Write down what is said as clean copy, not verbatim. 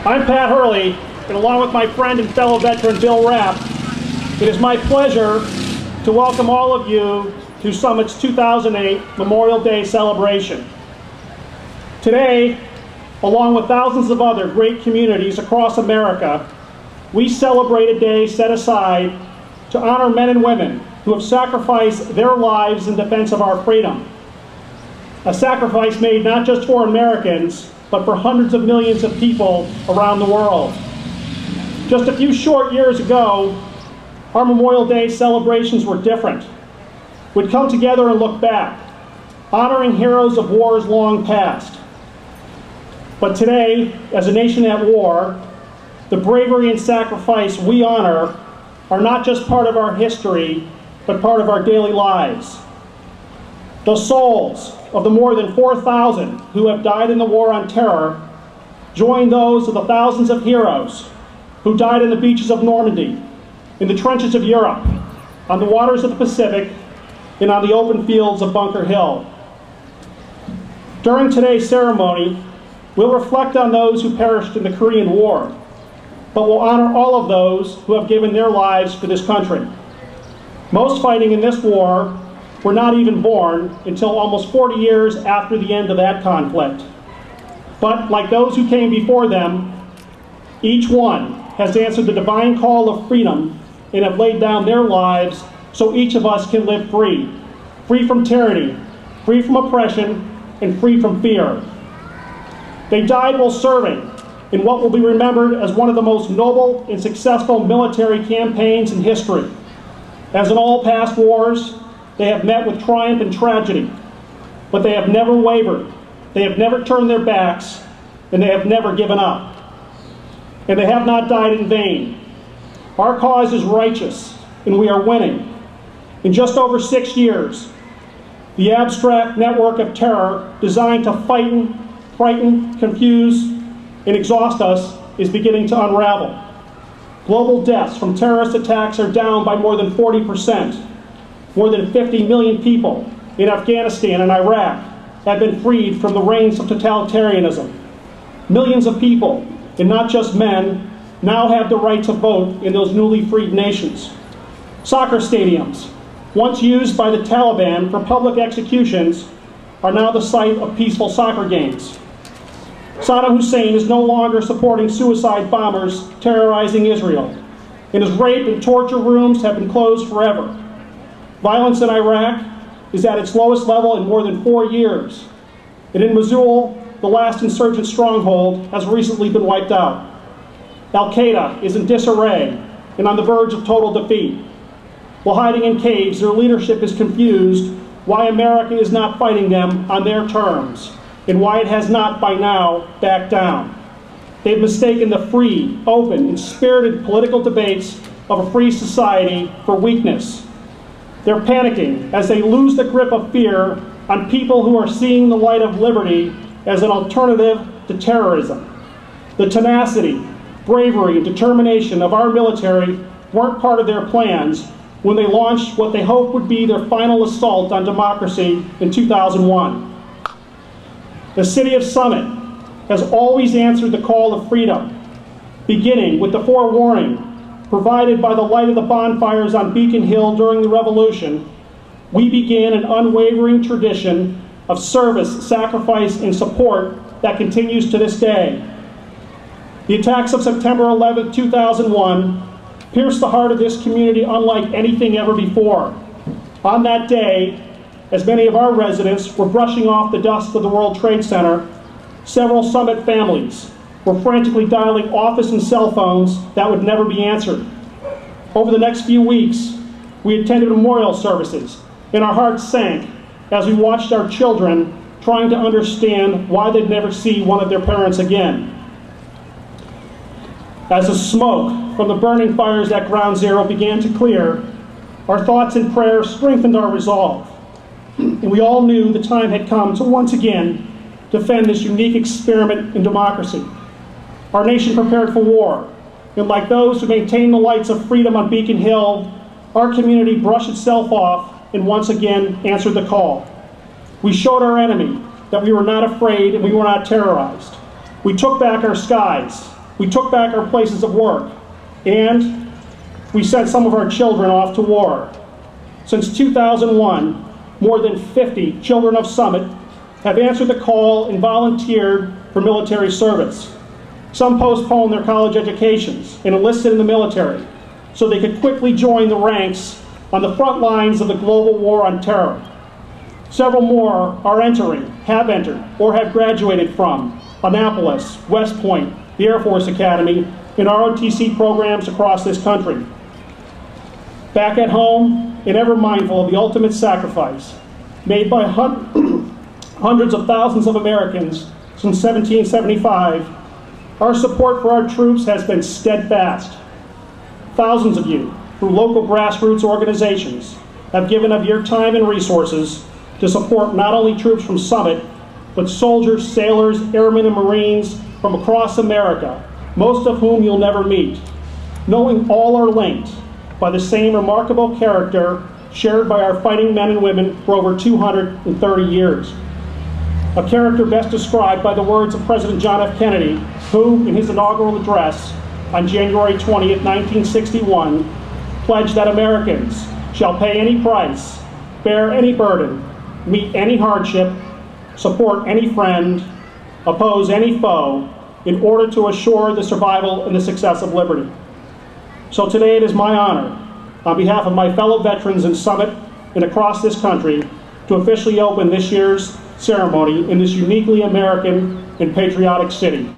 I'm Pat Hurley, and along with my friend and fellow veteran Bill Rapp, it is my pleasure to welcome all of you to Summit's 2008 Memorial Day celebration. Today, along with thousands of other great communities across America, we celebrate a day set aside to honor men and women who have sacrificed their lives in defense of our freedom. A sacrifice made not just for Americans, but for hundreds of millions of people around the world. Just a few short years ago, our Memorial Day celebrations were different. We'd come together and look back, honoring heroes of wars long past. But today, as a nation at war, the bravery and sacrifice we honor are not just part of our history, but part of our daily lives. The souls of the more than 4,000 who have died in the war on terror join those of the thousands of heroes who died in the beaches of Normandy, in the trenches of Europe, on the waters of the Pacific, and on the open fields of Bunker Hill. During today's ceremony, we'll reflect on those who perished in the Korean War, but we'll honor all of those who have given their lives for this country. Most fighting in this war were not even born until almost 40 years after the end of that conflict. But like those who came before them, each one has answered the divine call of freedom and have laid down their lives so each of us can live free. Free from tyranny, free from oppression, and free from fear. They died while serving in what will be remembered as one of the most noble and successful military campaigns in history. As in all past wars, they have met with triumph and tragedy, but they have never wavered, they have never turned their backs, and they have never given up. And they have not died in vain. Our cause is righteous, and we are winning. In just over 6 years, the abstract network of terror designed to frighten, confuse, and exhaust us is beginning to unravel. Global deaths from terrorist attacks are down by more than 40%. More than 50 million people in Afghanistan and Iraq have been freed from the reins of totalitarianism. Millions of people, and not just men, now have the right to vote in those newly freed nations. Soccer stadiums, once used by the Taliban for public executions, are now the site of peaceful soccer games. Saddam Hussein is no longer supporting suicide bombers terrorizing Israel, and his rape and torture rooms have been closed forever. Violence in Iraq is at its lowest level in more than 4 years, and in Mosul, the last insurgent stronghold has recently been wiped out. Al-Qaeda is in disarray and on the verge of total defeat. While hiding in caves, their leadership is confused why America is not fighting them on their terms, and why it has not by now backed down. They've mistaken the free, open, and spirited political debates of a free society for weakness. They're panicking as they lose the grip of fear on people who are seeing the light of liberty as an alternative to terrorism. The tenacity, bravery, and determination of our military weren't part of their plans when they launched what they hoped would be their final assault on democracy in 2001. The city of Summit has always answered the call of freedom, beginning with the forewarning provided by the light of the bonfires on Beacon Hill during the Revolution. We began an unwavering tradition of service, sacrifice, and support that continues to this day. The attacks of September 11, 2001 pierced the heart of this community unlike anything ever before. On that day, as many of our residents were brushing off the dust of the World Trade Center, several Summit families were frantically dialing office and cell phones that would never be answered. Over the next few weeks, we attended memorial services, and our hearts sank as we watched our children trying to understand why they'd never see one of their parents again. As the smoke from the burning fires at Ground Zero began to clear, our thoughts and prayers strengthened our resolve. And we all knew the time had come to once again defend this unique experiment in democracy. Our nation prepared for war, and like those who maintained the lights of freedom on Beacon Hill, our community brushed itself off and once again answered the call. We showed our enemy that we were not afraid and we were not terrorized. We took back our skies. We took back our places of work. And we sent some of our children off to war. Since 2001, more than 50 children of Summit have answered the call and volunteered for military service. Some postponed their college educations and enlisted in the military so they could quickly join the ranks on the front lines of the global war on terror. Several more are entering, have entered, or have graduated from Annapolis, West Point, the Air Force Academy, and ROTC programs across this country. Back at home, and ever mindful of the ultimate sacrifice made by hundreds of thousands of Americans since 1775, our support for our troops has been steadfast. Thousands of you, through local grassroots organizations, have given of your time and resources to support not only troops from Summit, but soldiers, sailors, airmen, and Marines from across America, most of whom you'll never meet, knowing all are linked by the same remarkable character shared by our fighting men and women for over 230 years. A character best described by the words of President John F. Kennedy, who, in his inaugural address on January 20th, 1961, pledged that Americans shall pay any price, bear any burden, meet any hardship, support any friend, oppose any foe, in order to assure the survival and the success of liberty. So today it is my honor, on behalf of my fellow veterans in Summit and across this country, to officially open this year's ceremony in this uniquely American and patriotic city.